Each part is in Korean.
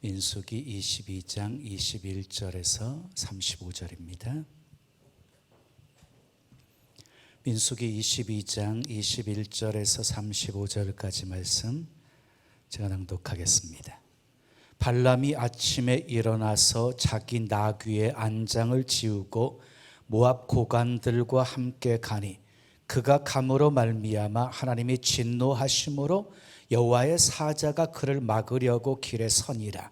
민수기 22장 21절에서 35절입니다. 민수기 22장 21절에서 35절까지 말씀 제가 낭독하겠습니다. 발람이 아침에 일어나서 자기 나귀의 안장을 지우고 모압 고관들과 함께 가니 그가 감으로 말미암아 하나님이 진노하심으로 여호와의 사자가 그를 막으려고 길에 서니라.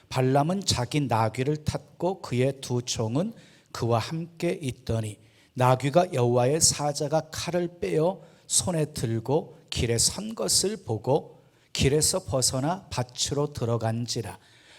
발람은 자기 나귀를 탔고 그의 두 종은 그와 함께 있더니 나귀가 여호와의 사자가 칼을 빼어 손에 들고 길에 선 것을 보고 길에서 벗어나 밭으로 들어간지라.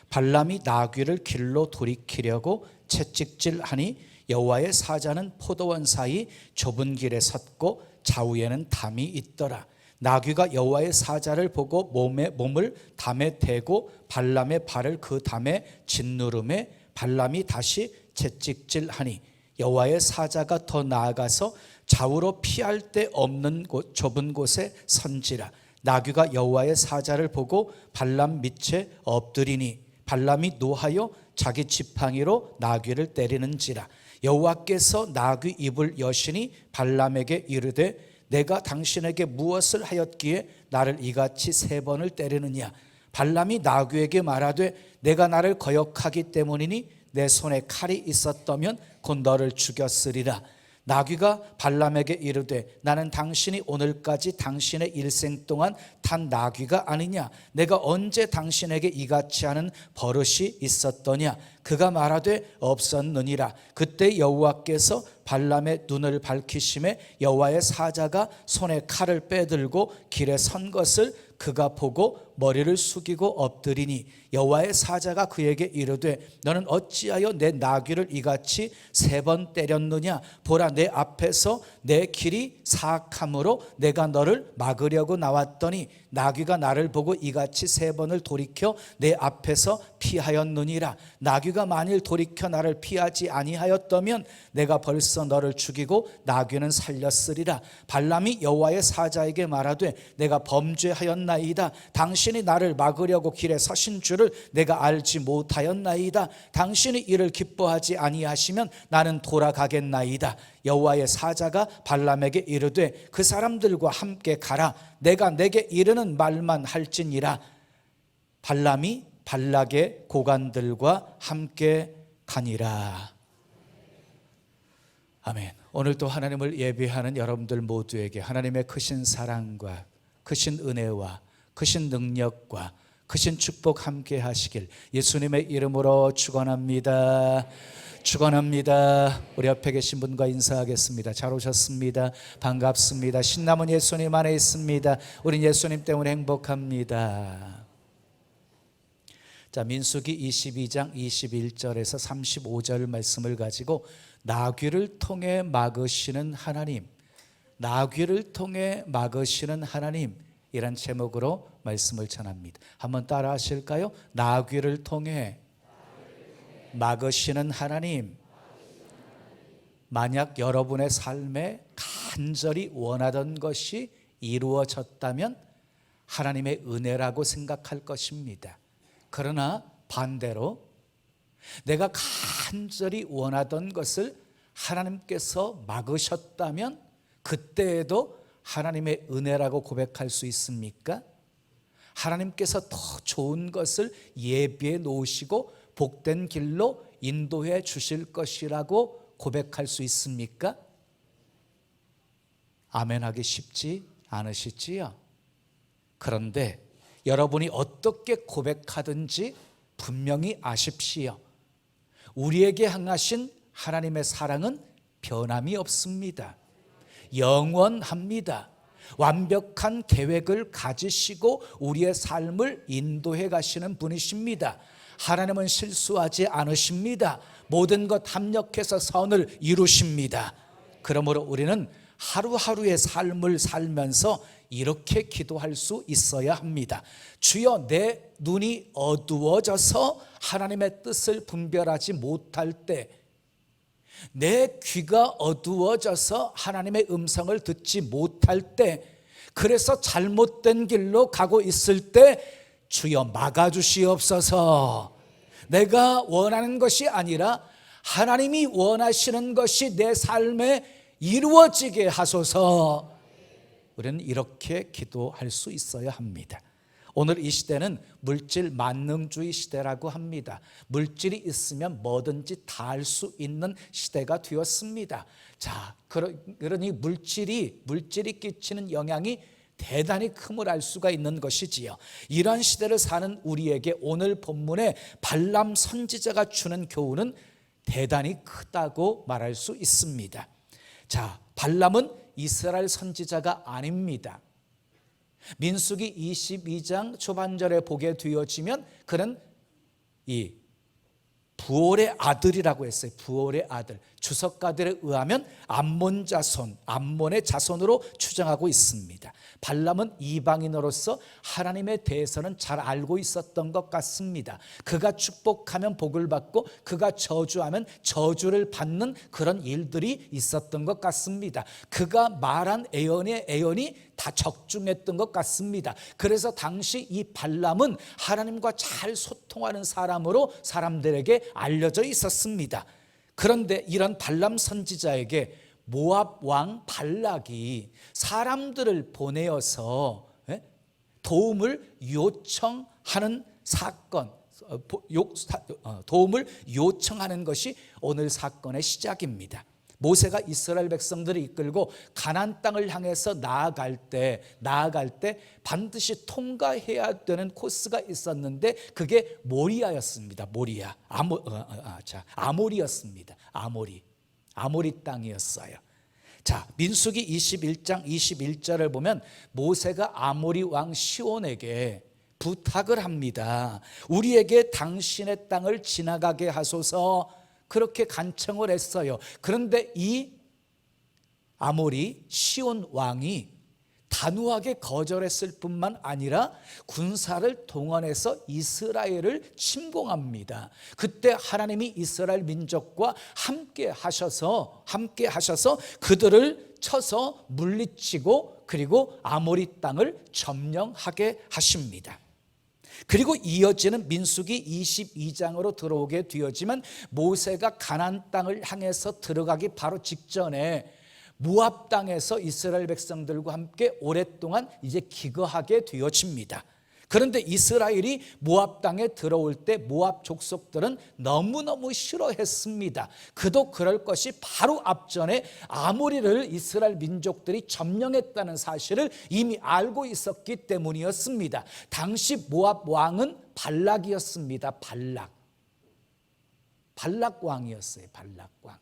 발람이 나귀를 길로 돌이키려고 채찍질하니 여호와의 사자는 포도원 사이 좁은 길에 섰고 좌우에는 담이 있더라. 나귀가 여호와의 사자를 보고 몸을 담에 대고 발람의 발을 그 담에 짓누름에 발람이 다시 채찍질하니 여호와의 사자가 더 나아가서 좌우로 피할 데 없는 좁은 곳에 선지라. 나귀가 여호와의 사자를 보고 발람 밑에 엎드리니 발람이 노하여 자기 지팡이로 나귀를 때리는지라. 여호와께서 나귀 입을 여시니 발람에게 이르되 내가 당신에게 무엇을 하였기에 나를 이같이 3번을 때리느냐. 발람이 나귀에게 말하되 내가 나를 거역하기 때문이니 내 손에 칼이 있었다면 곧 너를 죽였으리라. 나귀가 발람에게 이르되 나는 당신이 오늘까지 당신의 일생 동안 탄 나귀가 아니냐. 내가 언제 당신에게 이같이 하는 버릇이 있었더냐. 그가 말하되 없었느니라. 그때 여호와께서 발람의 눈을 밝히심에 여호와의 사자가 손에 칼을 빼들고 길에 선 것을 그가 보고 머리를 숙이고 엎드리니 여호와의 사자가 그에게 이르되 너는 어찌하여 내 나귀를 이같이 3번 때렸느냐. 보라, 내 앞에서 내 길이 사악함으로 내가 너를 막으려고 나왔더니 나귀가 나를 보고 이같이 3번을 돌이켜 내 앞에서 피하였느니라. 나귀가 만일 돌이켜 나를 피하지 아니하였다면 내가 벌써 너를 죽이고 나귀는 살렸으리라. 발람이 여호와의 사자에게 말하되 내가 범죄하였나이다. 당신이 나를 막으려고 길에 서신 줄을 내가 알지 못하였나이다. 당신이 이를 기뻐하지 아니하시면 나는 돌아가겠나이다. 여호와의 사자가 발람에게 이르되 그 사람들과 함께 가라. 내가 내게 이르는 말만 할지니라. 발람이 발락의 고관들과 함께 가니라. 아멘. 오늘도 하나님을 예배하는 여러분들 모두에게 하나님의 크신 사랑과 크신 은혜와 크신 능력과 크신 축복 함께 하시길 예수님의 이름으로 축원합니다. 축원합니다. 우리 옆에 계신 분과 인사하겠습니다. 잘 오셨습니다. 반갑습니다. 신남은 예수님 안에 있습니다. 우린 예수님 때문에 행복합니다. 자, 민수기 22장 21절에서 35절 말씀을 가지고 나귀를 통해 막으시는 하나님, 나귀를 통해 막으시는 하나님, 이란 제목으로 말씀을 전합니다. 한번 따라 하실까요? 나귀를 통해 막으시는 하나님. 만약 여러분의 삶에 간절히 원하던 것이 이루어졌다면 하나님의 은혜라고 생각할 것입니다. 그러나 반대로 내가 간절히 원하던 것을 하나님께서 막으셨다면 그때에도 하나님의 은혜라고 고백할 수 있습니까? 하나님께서 더 좋은 것을 예비해 놓으시고 복된 길로 인도해 주실 것이라고 고백할 수 있습니까? 아멘하기 쉽지 않으시지요? 그런데 여러분이 어떻게 고백하든지 분명히 아십시오. 우리에게 향하신 하나님의 사랑은 변함이 없습니다. 영원합니다. 완벽한 계획을 가지시고 우리의 삶을 인도해 가시는 분이십니다. 하나님은 실수하지 않으십니다. 모든 것 합력해서 선을 이루십니다. 그러므로 우리는 하루하루의 삶을 살면서 이렇게 기도할 수 있어야 합니다. 주여, 내 눈이 어두워져서 하나님의 뜻을 분별하지 못할 때, 내 귀가 어두워져서 하나님의 음성을 듣지 못할 때, 그래서 잘못된 길로 가고 있을 때 주여 막아주시옵소서. 내가 원하는 것이 아니라 하나님이 원하시는 것이 내 삶에 이루어지게 하소서. 우리는 이렇게 기도할 수 있어야 합니다. 오늘 이 시대는 물질 만능주의 시대라고 합니다. 물질이 있으면 뭐든지 다 할 수 있는 시대가 되었습니다. 자, 그러니 물질이 끼치는 영향이 대단히 큼을 알 수가 있는 것이지요. 이러한 시대를 사는 우리에게 오늘 본문의 발람 선지자가 주는 교훈은 대단히 크다고 말할 수 있습니다. 자, 발람은 이스라엘 선지자가 아닙니다. 민수기 22장 초반절에 보게 되어지면 그는 이 부올의 아들이라고 했어요. 부올의 아들. 주석가들에 의하면 암몬 자손, 암몬의 자손으로 추정하고 있습니다. 발람은 이방인으로서 하나님에 대해서는 잘 알고 있었던 것 같습니다. 그가 축복하면 복을 받고 그가 저주하면 저주를 받는 그런 일들이 있었던 것 같습니다. 그가 말한 애언이 다 적중했던 것 같습니다. 그래서 당시 이 발람은 하나님과 잘 소통하는 사람으로 사람들에게 알려져 있었습니다. 그런데 이런 발람 선지자에게 모압 왕 발락이 사람들을 보내어서 도움을 요청하는 사건, 도움을 요청하는 것이 오늘 사건의 시작입니다. 모세가 이스라엘 백성들을 이끌고 가나안 땅을 향해서 나아갈 때 반드시 통과해야 되는 코스가 있었는데 그게 모리아였습니다. 모리아, 아모리였습니다. 아모리 땅이었어요. 자, 민수기 21장 21절을 보면 모세가 아모리 왕 시온에게 부탁을 합니다. 우리에게 당신의 땅을 지나가게 하소서. 그렇게 간청을 했어요. 그런데 이 아모리 시온 왕이 단호하게 거절했을 뿐만 아니라 군사를 동원해서 이스라엘을 침공합니다. 그때 하나님이 이스라엘 민족과 함께 하셔서 그들을 쳐서 물리치고 그리고 아모리 땅을 점령하게 하십니다. 그리고 이어지는 민수기 22장으로 들어오게 되었지만 모세가 가나안 땅을 향해서 들어가기 바로 직전에 모압 땅에서 이스라엘 백성들과 함께 오랫동안 이제 기거하게 되어집니다. 그런데 이스라엘이 모압 땅에 들어올 때 모압 족속들은 너무너무 싫어했습니다. 그도 그럴 것이 바로 앞전에 아모리를 이스라엘 민족들이 점령했다는 사실을 이미 알고 있었기 때문이었습니다. 당시 모압 왕은 발락이었습니다. 발락 왕이었어요. 발락 왕.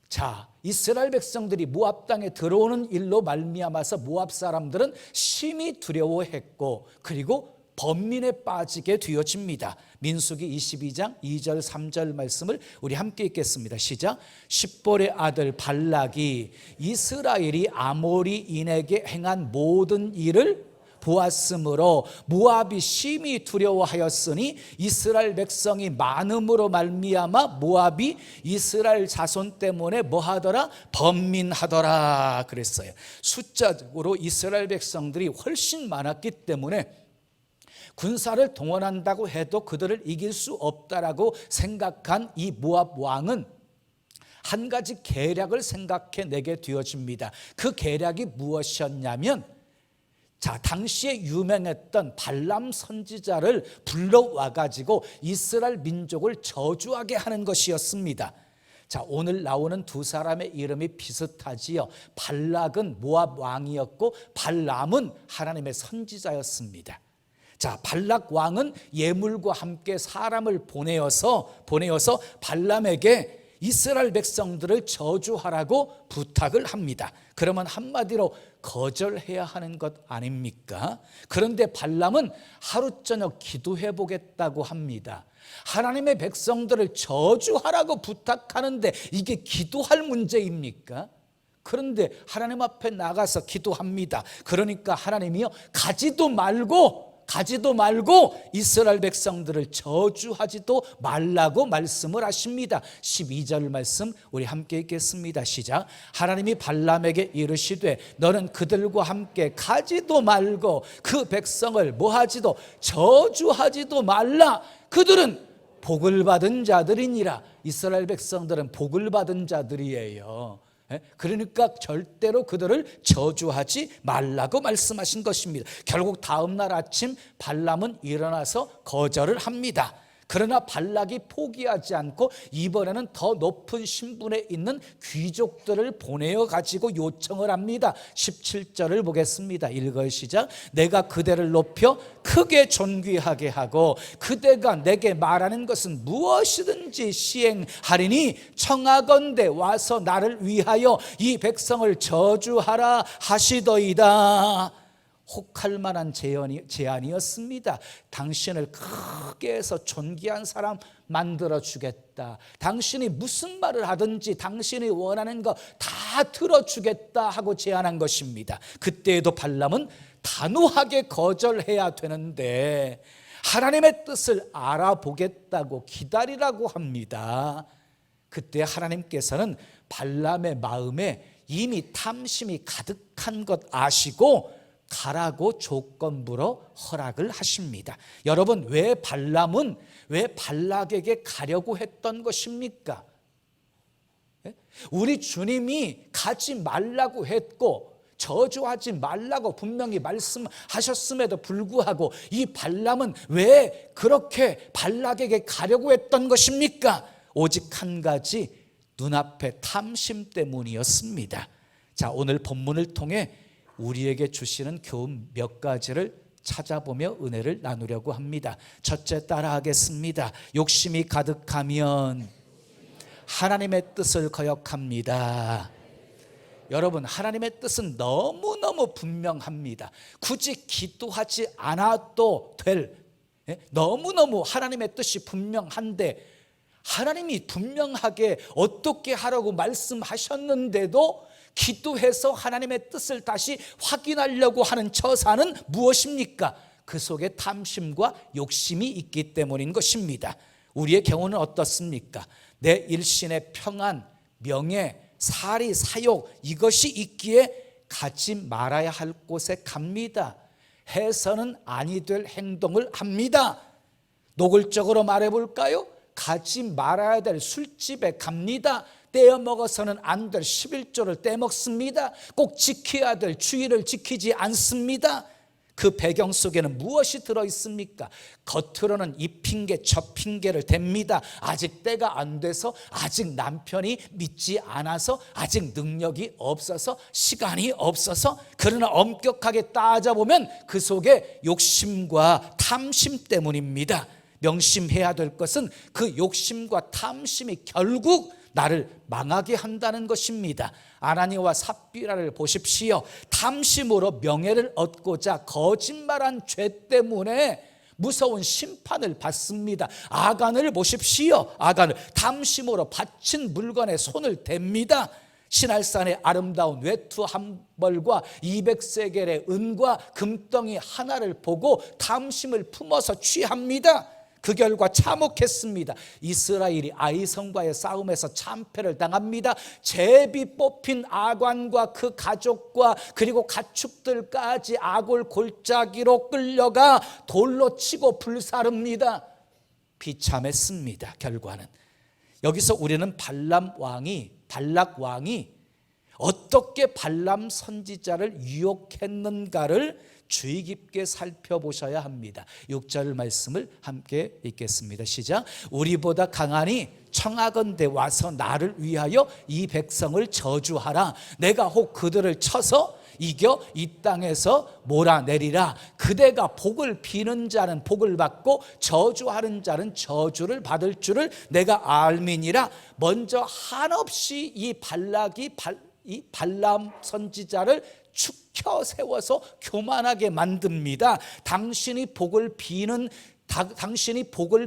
자, 이스라엘 백성들이 모압 땅에 들어오는 일로 말미암아서 모압 사람들은 심히 두려워했고 그리고 번민에 빠지게 되어집니다. 민수기 22장 2절 3절 말씀을 우리 함께 읽겠습니다. 시작. 십볼의 아들 발락이 이스라엘이 아모리인에게 행한 모든 일을 보았으므로 모압이 심히 두려워하였으니 이스라엘 백성이 많음으로 말미암아 모압이 이스라엘 자손 때문에 뭐하더라? 번민하더라 그랬어요. 숫자적으로 이스라엘 백성들이 훨씬 많았기 때문에 군사를 동원한다고 해도 그들을 이길 수 없다라고 생각한 이 모압 왕은 한 가지 계략을 생각해내게 되어집니다. 그 계략이 무엇이었냐면 자, 당시에 유명했던 발람 선지자를 불러와가지고 이스라엘 민족을 저주하게 하는 것이었습니다. 자, 오늘 나오는 두 사람의 이름이 비슷하지요. 발락은 모압 왕이었고 발람은 하나님의 선지자였습니다. 자, 발락 왕은 예물과 함께 사람을 보내어서 발람에게 이스라엘 백성들을 저주하라고 부탁을 합니다. 그러면 한마디로 거절해야 하는 것 아닙니까? 그런데 발람은 하루 저녁 기도해 보겠다고 합니다. 하나님의 백성들을 저주하라고 부탁하는데 이게 기도할 문제입니까? 그런데 하나님 앞에 나가서 기도합니다. 그러니까 하나님이요, 가지도 말고 가지도 말고 이스라엘 백성들을 저주하지도 말라고 말씀을 하십니다. 12절 말씀 우리 함께 읽겠습니다. 시작. 하나님이 발람에게 이르시되 너는 그들과 함께 가지도 말고 그 백성을 뭐하지도 저주하지도 말라. 그들은 복을 받은 자들이니라. 이스라엘 백성들은 복을 받은 자들이에요. 그러니까 절대로 그들을 저주하지 말라고 말씀하신 것입니다. 결국 다음 날 아침 발람은 일어나서 거절을 합니다. 그러나 발락이 포기하지 않고 이번에는 더 높은 신분에 있는 귀족들을 보내어 가지고 요청을 합니다. 17절을 보겠습니다. 읽어요. 시작. 내가 그대를 높여 크게 존귀하게 하고 그대가 내게 말하는 것은 무엇이든지 시행하리니 청하건대 와서 나를 위하여 이 백성을 저주하라 하시더이다. 혹할 만한 제안이었습니다. 당신을 크게 해서 존귀한 사람 만들어 주겠다. 당신이 무슨 말을 하든지 당신이 원하는 거 다 들어주겠다 하고 제안한 것입니다. 그때에도 발람은 단호하게 거절해야 되는데 하나님의 뜻을 알아보겠다고 기다리라고 합니다. 그때 하나님께서는 발람의 마음에 이미 탐심이 가득한 것 아시고 가라고 조건부로 허락을 하십니다. 여러분, 왜 발람은 왜 발락에게 가려고 했던 것입니까? 우리 주님이 가지 말라고 했고 저주하지 말라고 분명히 말씀하셨음에도 불구하고 이 발람은 왜 그렇게 발락에게 가려고 했던 것입니까? 오직 한 가지, 눈앞의 탐심 때문이었습니다. 자, 오늘 본문을 통해 우리에게 주시는 교훈 몇 가지를 찾아보며 은혜를 나누려고 합니다. 첫째, 따라하겠습니다. 욕심이 가득하면 하나님의 뜻을 거역합니다. 여러분, 하나님의 뜻은 너무너무 분명합니다. 굳이 기도하지 않아도 될, 너무너무 하나님의 뜻이 분명한데 하나님이 분명하게 어떻게 하라고 말씀하셨는데도 기도해서 하나님의 뜻을 다시 확인하려고 하는 처사는 무엇입니까? 그 속에 탐심과 욕심이 있기 때문인 것입니다. 우리의 경우는 어떻습니까? 내 일신의 평안, 명예, 사리, 사욕 이것이 있기에 가지 말아야 할 곳에 갑니다. 해서는 아니 될 행동을 합니다. 노골적으로 말해볼까요? 가지 말아야 될 술집에 갑니다. 떼어먹어서는 안 될 11조를 떼먹습니다. 꼭 지켜야 될 주의를 지키지 않습니다. 그 배경 속에는 무엇이 들어있습니까? 겉으로는 이 핑계 저 핑계를 댑니다. 아직 때가 안 돼서, 아직 남편이 믿지 않아서, 아직 능력이 없어서, 시간이 없어서. 그러나 엄격하게 따져보면 그 속에 욕심과 탐심 때문입니다. 명심해야 될 것은 그 욕심과 탐심이 결국 나를 망하게 한다는 것입니다. 아나니와 삽비라를 보십시오. 탐심으로 명예를 얻고자 거짓말한 죄 때문에 무서운 심판을 받습니다. 아간을 보십시오. 아간을 탐심으로 바친 물건에 손을 댑니다. 신할산의 아름다운 외투 한 벌과 200세겔의 은과 금덩이 하나를 보고 탐심을 품어서 취합니다. 그 결과 참혹했습니다. 이스라엘이 아이성과의 싸움에서 참패를 당합니다. 제비 뽑힌 아간과 그 가족과 그리고 가축들까지 아골 골짜기로 끌려가 돌로 치고 불사릅니다. 비참했습니다. 결과는 여기서 우리는 발락 왕이 어떻게 발람 선지자를 유혹했는가를 주의 깊게 살펴보셔야 합니다. 6절 말씀을 함께 읽겠습니다. 시작. 우리보다 강하니 청하건대 와서 나를 위하여 이 백성을 저주하라. 내가 혹 그들을 쳐서 이겨 이 땅에서 몰아내리라. 그대가 복을 비는 자는 복을 받고 저주하는 자는 저주를 받을 줄을 내가 알미니라. 먼저 한없이 이 발람 선지자를 축혀 세워서 교만하게 만듭니다. 당신이 복을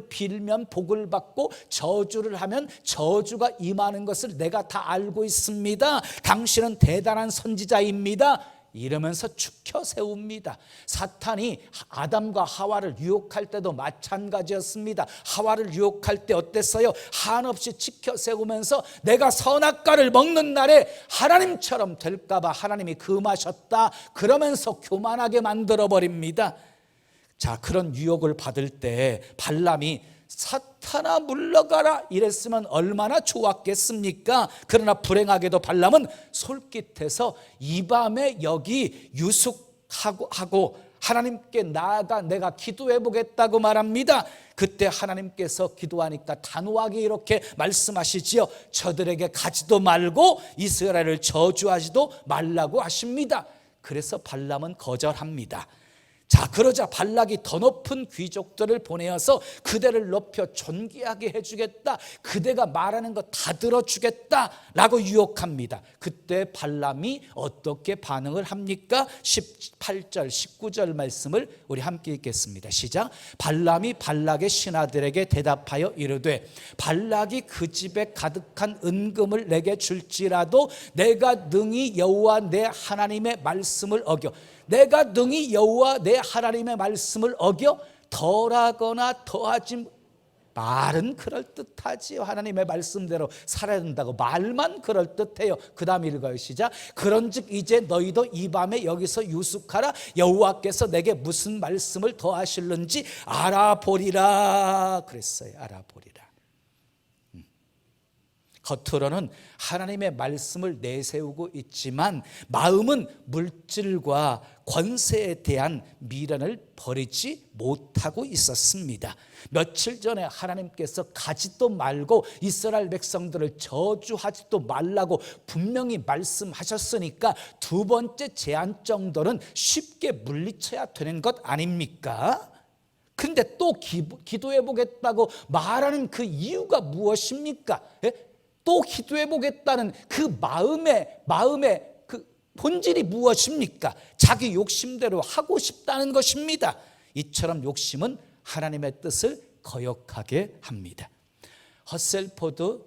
빌면 복을 받고 저주를 하면 저주가 임하는 것을 내가 다 알고 있습니다. 당신은 대단한 선지자입니다. 이러면서 추켜 세웁니다. 사탄이 아담과 하와를 유혹할 때도 마찬가지였습니다. 하와를 유혹할 때 어땠어요? 한없이 치켜 세우면서 내가 선악과를 먹는 날에 하나님처럼 될까 봐 하나님이 금하셨다 그러면서 교만하게 만들어 버립니다. 자, 그런 유혹을 받을 때 발람이 사탄아 물러가라 이랬으면 얼마나 좋았겠습니까? 그러나 불행하게도 발람은 솔깃해서 이 밤에 여기 유숙하고 하나님께 나아가 내가 기도해 보겠다고 말합니다. 그때 하나님께서 기도하니까 단호하게 이렇게 말씀하시지요. 저들에게 가지도 말고 이스라엘을 저주하지도 말라고 하십니다. 그래서 발람은 거절합니다. 자, 그러자 발락이 더 높은 귀족들을 보내어서 그대를 높여 존귀하게 해주겠다, 그대가 말하는 거 다 들어주겠다 라고 유혹합니다. 그때 발람이 어떻게 반응을 합니까? 18절 19절 말씀을 우리 함께 읽겠습니다. 시작. 발람이 발락의 신하들에게 대답하여 이르되 발락이 그 집에 가득한 은금을 내게 줄지라도 내가 능히 여호와 내 하나님의 말씀을 어겨 내가 능히 여호와 내 하나님의 말씀을 어겨 덜하거나 더하지 말은 그럴듯하지요. 하나님의 말씀대로 살아야 된다고 말만 그럴듯해요. 그 다음 읽어요. 시작. 그런즉 이제 너희도 이 밤에 여기서 유숙하라. 여호와께서 내게 무슨 말씀을 더하실는지 알아보리라 그랬어요. 알아보리라. 겉으로는 하나님의 말씀을 내세우고 있지만 마음은 물질과 권세에 대한 미련을 버리지 못하고 있었습니다. 며칠 전에 하나님께서 가지도 말고 이스라엘 백성들을 저주하지도 말라고 분명히 말씀하셨으니까 두 번째 제한 정도는 쉽게 물리쳐야 되는 것 아닙니까? 근데 또 기도해 보겠다고 말하는 그 이유가 무엇입니까? 또 기도해 보겠다는 그 마음의 그 본질이 무엇입니까? 자기 욕심대로 하고 싶다는 것입니다. 이처럼 욕심은 하나님의 뜻을 거역하게 합니다. 허셀포드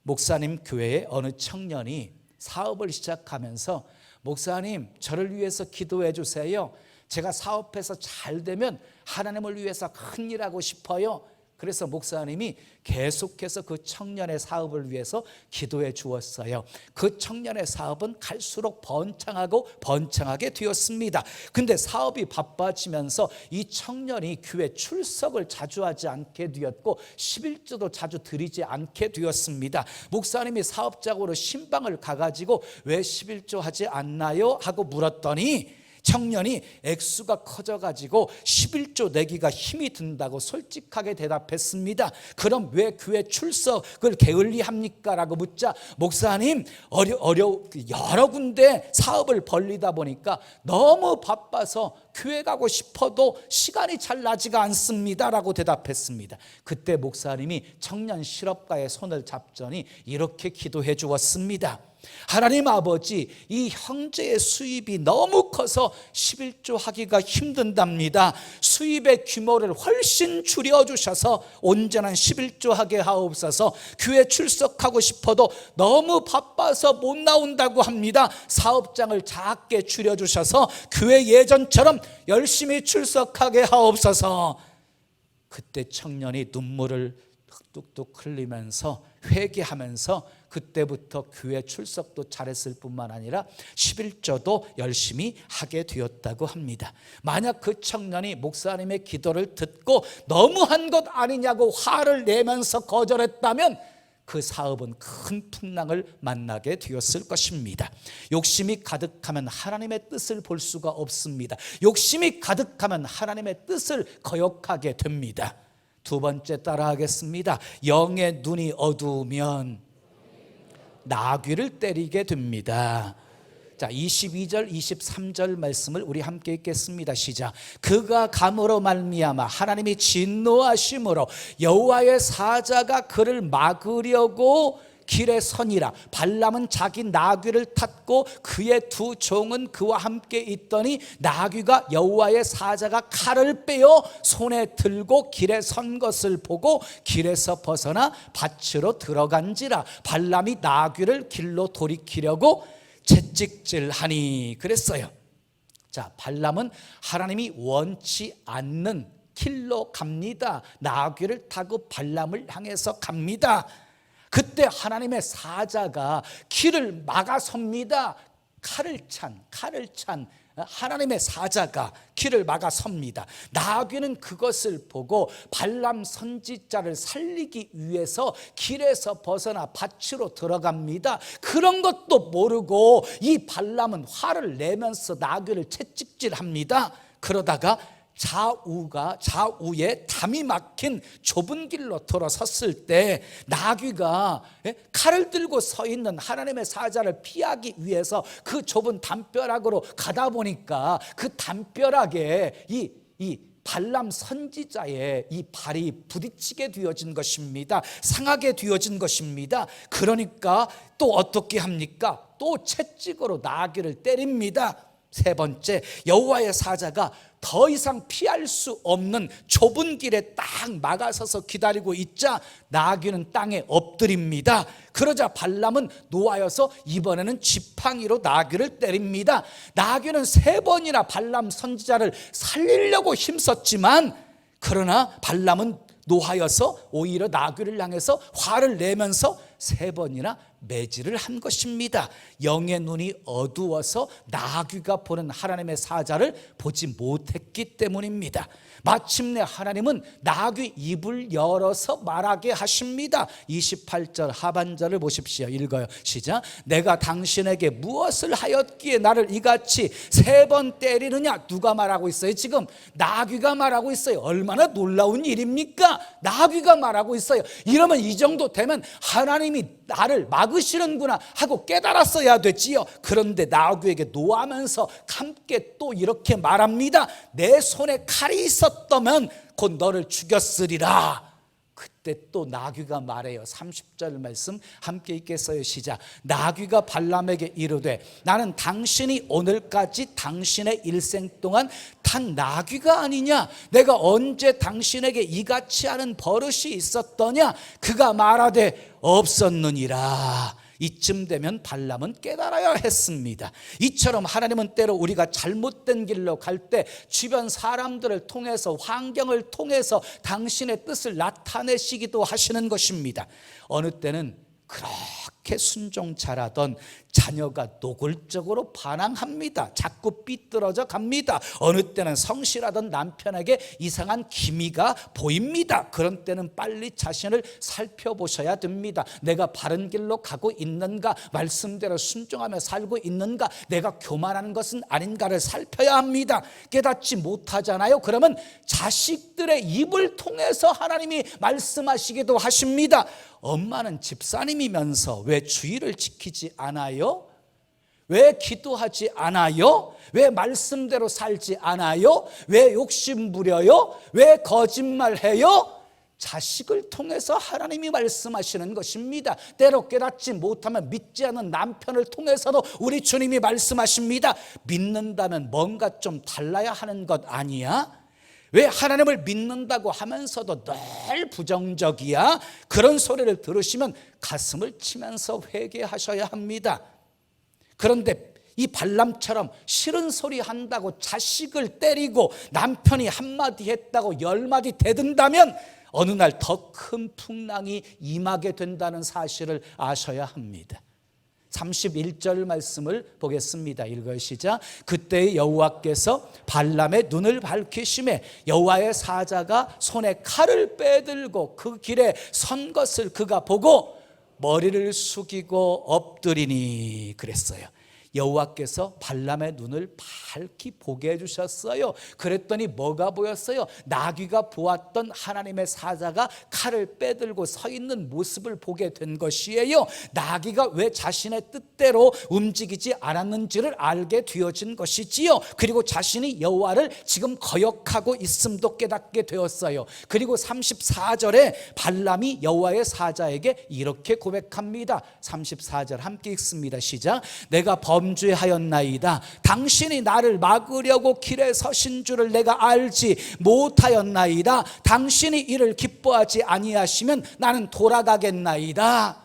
목사님 교회의 어느 청년이 사업을 시작하면서 목사님 저를 위해서 기도해 주세요. 제가 사업해서 잘 되면 하나님을 위해서 큰 일하고 싶어요. 그래서 목사님이 계속해서 그 청년의 사업을 위해서 기도해 주었어요. 그 청년의 사업은 갈수록 번창하게 되었습니다. 근데 사업이 바빠지면서 이 청년이 교회 출석을 자주 하지 않게 되었고 11조도 자주 드리지 않게 되었습니다. 목사님이 사업적으로 신방을 가가지고 왜 11조 하지 않나요? 하고 물었더니 청년이 액수가 커져가지고 11조 내기가 힘이 든다고 솔직하게 대답했습니다. 그럼 왜 교회 출석을 게을리합니까? 라고 묻자 목사님 여러 군데 사업을 벌리다 보니까 너무 바빠서 교회 가고 싶어도 시간이 잘 나지가 않습니다 라고 대답했습니다. 그때 목사님이 청년 실업가의 손을 잡더니 이렇게 기도해 주었습니다. 하나님 아버지, 이 형제의 수입이 너무 커서 11조 하기가 힘든답니다. 수입의 규모를 훨씬 줄여주셔서 온전한 11조 하게 하옵소서. 교회 출석하고 싶어도 너무 바빠서 못 나온다고 합니다. 사업장을 작게 줄여주셔서 교회 예전처럼 열심히 출석하게 하옵소서. 그때 청년이 눈물을 뚝뚝 흘리면서 회개하면서 그때부터 교회 출석도 잘했을 뿐만 아니라 11조도 열심히 하게 되었다고 합니다. 만약 그 청년이 목사님의 기도를 듣고 너무한 것 아니냐고 화를 내면서 거절했다면 그 사업은 큰 풍랑을 만나게 되었을 것입니다. 욕심이 가득하면 하나님의 뜻을 볼 수가 없습니다. 욕심이 가득하면 하나님의 뜻을 거역하게 됩니다. 두 번째 따라하겠습니다. 영의 눈이 어두우면 나귀를 때리게 됩니다. 자, 22절 23절 말씀을 우리 함께 읽겠습니다. 시작. 그가 감으로 말미암아 하나님이 진노하심으로 여호와의 사자가 그를 막으려고 길에 서니라. 발람은 자기 나귀를 탔고 그의 두 종은 그와 함께 있더니 나귀가 여호와의 사자가 칼을 빼어 손에 들고 길에 선 것을 보고 길에서 벗어나 밭으로 들어간지라. 발람이 나귀를 길로 돌이키려고 채찍질하니 그랬어요. 자, 발람은 하나님이 원치 않는 길로 갑니다. 나귀를 타고 발람을 향해서 갑니다. 그때 하나님의 사자가 길을 막아섭니다. 칼을 찬 하나님의 사자가 길을 막아섭니다. 나귀는 그것을 보고 발람 선지자를 살리기 위해서 길에서 벗어나 밭으로 들어갑니다. 그런 것도 모르고 이 발람은 화를 내면서 나귀를 채찍질합니다. 그러다가 좌우에 담이 막힌 좁은 길로 들어섰을 때 나귀가 칼을 들고 서 있는 하나님의 사자를 피하기 위해서 그 좁은 담벼락으로 가다 보니까 그 담벼락에 이 발람 선지자의 이 발이 부딪히게 되어진 것입니다. 상하게 되어진 것입니다. 그러니까 또 어떻게 합니까? 또 채찍으로 나귀를 때립니다. 세 번째, 여호와의 사자가 더 이상 피할 수 없는 좁은 길에 딱 막아서서 기다리고 있자 나귀는 땅에 엎드립니다. 그러자 발람은 노하여서 이번에는 지팡이로 나귀를 때립니다. 나귀는 세 번이나 발람 선지자를 살리려고 힘썼지만 그러나 발람은 노하여서 오히려 나귀를 향해서 화를 내면서 세 번이나 매질을 한 것입니다. 영의 눈이 어두워서 나귀가 보는 하나님의 사자를 보지 못했기 때문입니다. 마침내 하나님은 나귀 입을 열어서 말하게 하십니다. 28절 하반절을 보십시오. 읽어요. 시작. 내가 당신에게 무엇을 하였기에 나를 이같이 세 번 때리느냐. 누가 말하고 있어요? 지금 나귀가 말하고 있어요. 얼마나 놀라운 일입니까? 나귀가 말하고 있어요. 이러면 이 정도 되면 하나님이 나를 막으시는구나 하고 깨달았어야 되지요. 그런데 나귀에게 노하면서 함께 또 이렇게 말합니다. 내 손에 칼이 있었다면 곧 너를 죽였으리라. 그때 또 나귀가 말해요. 30절 말씀 함께 읽겠어요. 시작. 나귀가 발람에게 이르되 나는 당신이 오늘까지 당신의 일생 동안 탄 나귀가 아니냐. 내가 언제 당신에게 이같이 하는 버릇이 있었더냐. 그가 말하되 없었느니라. 이쯤 되면 발람은 깨달아야 했습니다. 이처럼 하나님은 때로 우리가 잘못된 길로 갈 때 주변 사람들을 통해서 환경을 통해서 당신의 뜻을 나타내시기도 하시는 것입니다. 어느 때는 그렇게 순종 잘하던 자녀가 노골적으로 반항합니다. 자꾸 삐뚤어져 갑니다. 어느 때는 성실하던 남편에게 이상한 기미가 보입니다. 그런 때는 빨리 자신을 살펴보셔야 됩니다. 내가 바른 길로 가고 있는가, 말씀대로 순종하며 살고 있는가, 내가 교만하는 것은 아닌가를 살펴야 합니다. 깨닫지 못하잖아요. 그러면 자식들의 입을 통해서 하나님이 말씀하시기도 하십니다. 엄마는 집사님이면서 왜 주의를 지키지 않아요? 왜 기도하지 않아요? 왜 말씀대로 살지 않아요? 왜 욕심 부려요? 왜 거짓말해요? 자식을 통해서 하나님이 말씀하시는 것입니다. 때로 깨닫지 못하면 믿지 않는 남편을 통해서도 우리 주님이 말씀하십니다. 믿는다면 뭔가 좀 달라야 하는 것 아니야? 왜 하나님을 믿는다고 하면서도 늘 부정적이야? 그런 소리를 들으시면 가슴을 치면서 회개하셔야 합니다. 그런데 이 발람처럼 싫은 소리 한다고 자식을 때리고 남편이 한마디 했다고 10마디 대든다면 어느 날 더 큰 풍랑이 임하게 된다는 사실을 아셔야 합니다. 31절 말씀을 보겠습니다. 읽어요. 시작. 그때 여호와께서 발람의 눈을 밝히심에 여호와의 사자가 손에 칼을 빼들고 그 길에 선 것을 그가 보고 머리를 숙이고 엎드리니 그랬어요. 여호와께서 발람의 눈을 밝히 보게 해주셨어요. 그랬더니 뭐가 보였어요? 나귀가 보았던 하나님의 사자가 칼을 빼들고 서 있는 모습을 보게 된 것이에요. 나귀가 왜 자신의 뜻대로 움직이지 않았는지를 알게 되어진 것이지요. 그리고 자신이 여호와를 지금 거역하고 있음도 깨닫게 되었어요. 그리고 34절에 발람이 여호와의 사자에게 이렇게 고백합니다. 34절 함께 읽습니다. 시작. 내가 범죄하였나이다. 당신이 나를 막으려고 길에 서신 줄을 내가 알지 못하였나이다. 당신이 이를 기뻐하지 아니하시면 나는 돌아가겠나이다.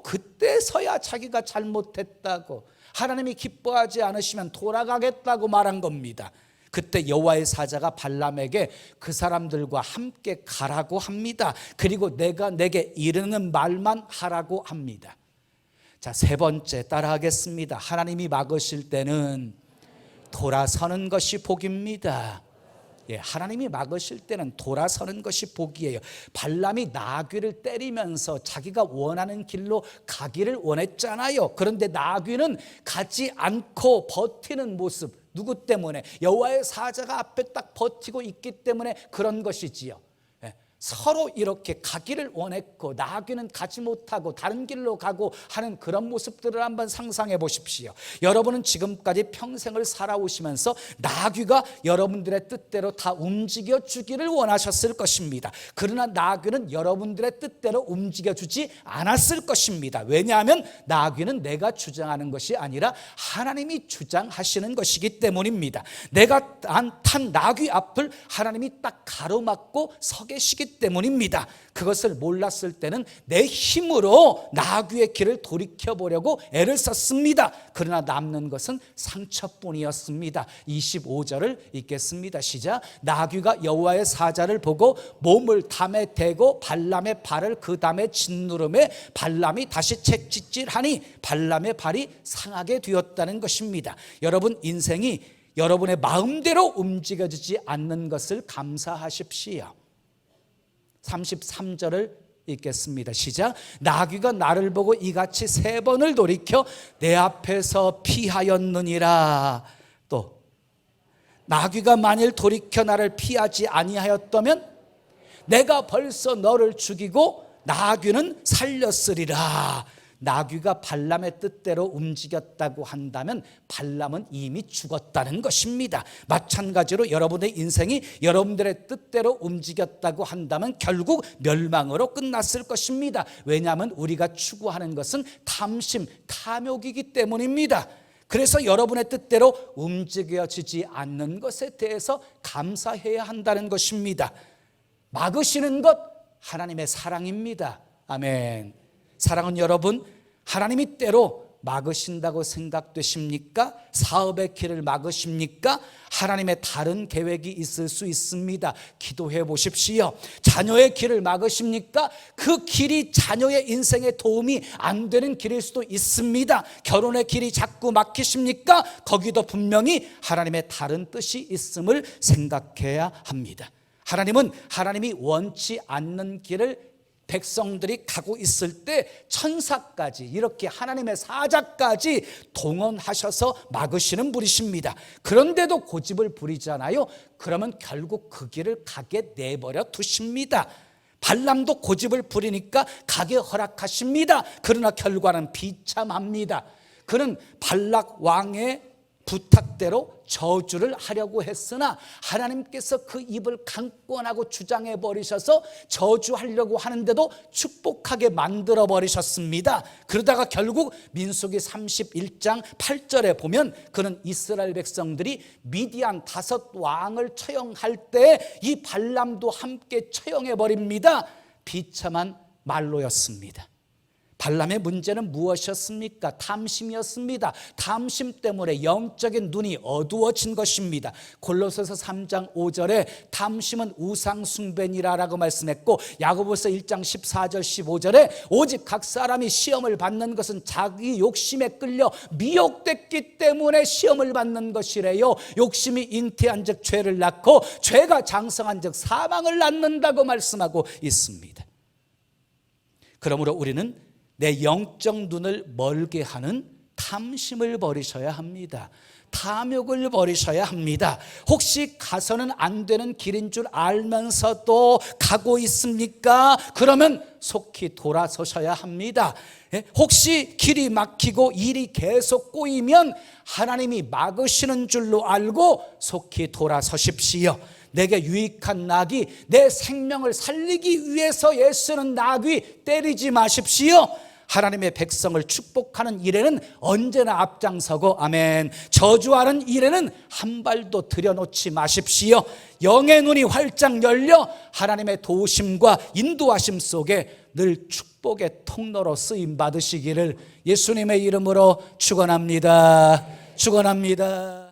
그때서야 자기가 잘못했다고 하나님이 기뻐하지 않으시면 돌아가겠다고 말한 겁니다. 그때 여호와의 사자가 발람에게 그 사람들과 함께 가라고 합니다. 그리고 내가 내게 이르는 말만 하라고 합니다. 자, 세 번째 따라하겠습니다. 하나님이 막으실 때는 돌아서는 것이 복입니다. 예, 하나님이 막으실 때는 돌아서는 것이 복이에요. 발람이 나귀를 때리면서 자기가 원하는 길로 가기를 원했잖아요. 그런데 나귀는 가지 않고 버티는 모습, 누구 때문에? 여호와의 사자가 앞에 딱 버티고 있기 때문에 그런 것이지요. 서로 이렇게 가기를 원했고 나귀는 가지 못하고 다른 길로 가고 하는 그런 모습들을 한번 상상해 보십시오. 여러분은 지금까지 평생을 살아오시면서 나귀가 여러분들의 뜻대로 다 움직여 주기를 원하셨을 것입니다. 그러나 나귀는 여러분들의 뜻대로 움직여 주지 않았을 것입니다. 왜냐하면 나귀는 내가 주장하는 것이 아니라 하나님이 주장하시는 것이기 때문입니다. 내가 탄 나귀 앞을 하나님이 딱 가로막고 서 계시기 때문입니다. 그것을 몰랐을 때는 내 힘으로 나귀의 길을 돌이켜보려고 애를 썼습니다. 그러나 남는 것은 상처뿐이었습니다. 25절을 읽겠습니다. 시작. 나귀가 여호와의 사자를 보고 몸을 담에 대고 발람의 발을 그 담에 짓누름에 발람이 다시 채찍질하니 발람의 발이 상하게 되었다는 것입니다. 여러분, 인생이 여러분의 마음대로 움직여지지 않는 것을 감사하십시오. 33절을 읽겠습니다. 시작. 나귀가 나를 보고 이같이 3번을 돌이켜 내 앞에서 피하였느니라. 또 나귀가 만일 돌이켜 나를 피하지 아니하였다면 내가 벌써 너를 죽이고 나귀는 살렸으리라. 나귀가 발람의 뜻대로 움직였다고 한다면 발람은 이미 죽었다는 것입니다. 마찬가지로 여러분의 인생이 여러분들의 뜻대로 움직였다고 한다면 결국 멸망으로 끝났을 것입니다. 왜냐하면 우리가 추구하는 것은 탐심, 탐욕이기 때문입니다. 그래서 여러분의 뜻대로 움직여지지 않는 것에 대해서 감사해야 한다는 것입니다. 막으시는 것 하나님의 사랑입니다. 아멘. 사랑은 여러분, 하나님이 때로 막으신다고 생각되십니까? 사업의 길을 막으십니까? 하나님의 다른 계획이 있을 수 있습니다. 기도해 보십시오. 자녀의 길을 막으십니까? 그 길이 자녀의 인생에 도움이 안 되는 길일 수도 있습니다. 결혼의 길이 자꾸 막히십니까? 거기도 분명히 하나님의 다른 뜻이 있음을 생각해야 합니다. 하나님은 하나님이 원치 않는 길을 백성들이 가고 있을 때 천사까지, 이렇게 하나님의 사자까지 동원하셔서 막으시는 분이십니다. 그런데도 고집을 부리잖아요. 그러면 결국 그 길을 가게 내버려 두십니다. 발람도 고집을 부리니까 가게 허락하십니다. 그러나 결과는 비참합니다. 그는 발락 왕의 부탁대로 저주를 하려고 했으나 하나님께서 그 입을 강권하고 주장해 버리셔서 저주하려고 하는데도 축복하게 만들어 버리셨습니다. 그러다가 결국 민수기 31장 8절에 보면 그는 이스라엘 백성들이 미디안 5왕을 처형할 때 이 발람도 함께 처형해 버립니다. 비참한 말로였습니다. 발람의 문제는 무엇이었습니까? 탐심이었습니다. 탐심 때문에 영적인 눈이 어두워진 것입니다. 골로새서 3장 5절에 탐심은 우상 숭배니라라고 말씀했고, 야고보서 1장 14절 15절에 오직 각 사람이 시험을 받는 것은 자기 욕심에 끌려 미혹됐기 때문에 시험을 받는 것이래요. 욕심이 잉태한 즉 죄를 낳고 죄가 장성한 즉 사망을 낳는다고 말씀하고 있습니다. 그러므로 우리는 내 영적 눈을 멀게 하는 탐심을 버리셔야 합니다. 탐욕을 버리셔야 합니다. 혹시 가서는 안 되는 길인 줄 알면서도 가고 있습니까? 그러면 속히 돌아서셔야 합니다. 혹시 길이 막히고 일이 계속 꼬이면 하나님이 막으시는 줄로 알고 속히 돌아서십시오. 내게 유익한 낙이, 내 생명을 살리기 위해서 애쓰는 낙이 때리지 마십시오. 하나님의 백성을 축복하는 일에는 언제나 앞장서고, 아멘, 저주하는 일에는 한 발도 들여놓지 마십시오. 영의 눈이 활짝 열려 하나님의 도우심과 인도하심 속에 늘 축복의 통로로 쓰임 받으시기를 예수님의 이름으로 축원합니다. 축원합니다.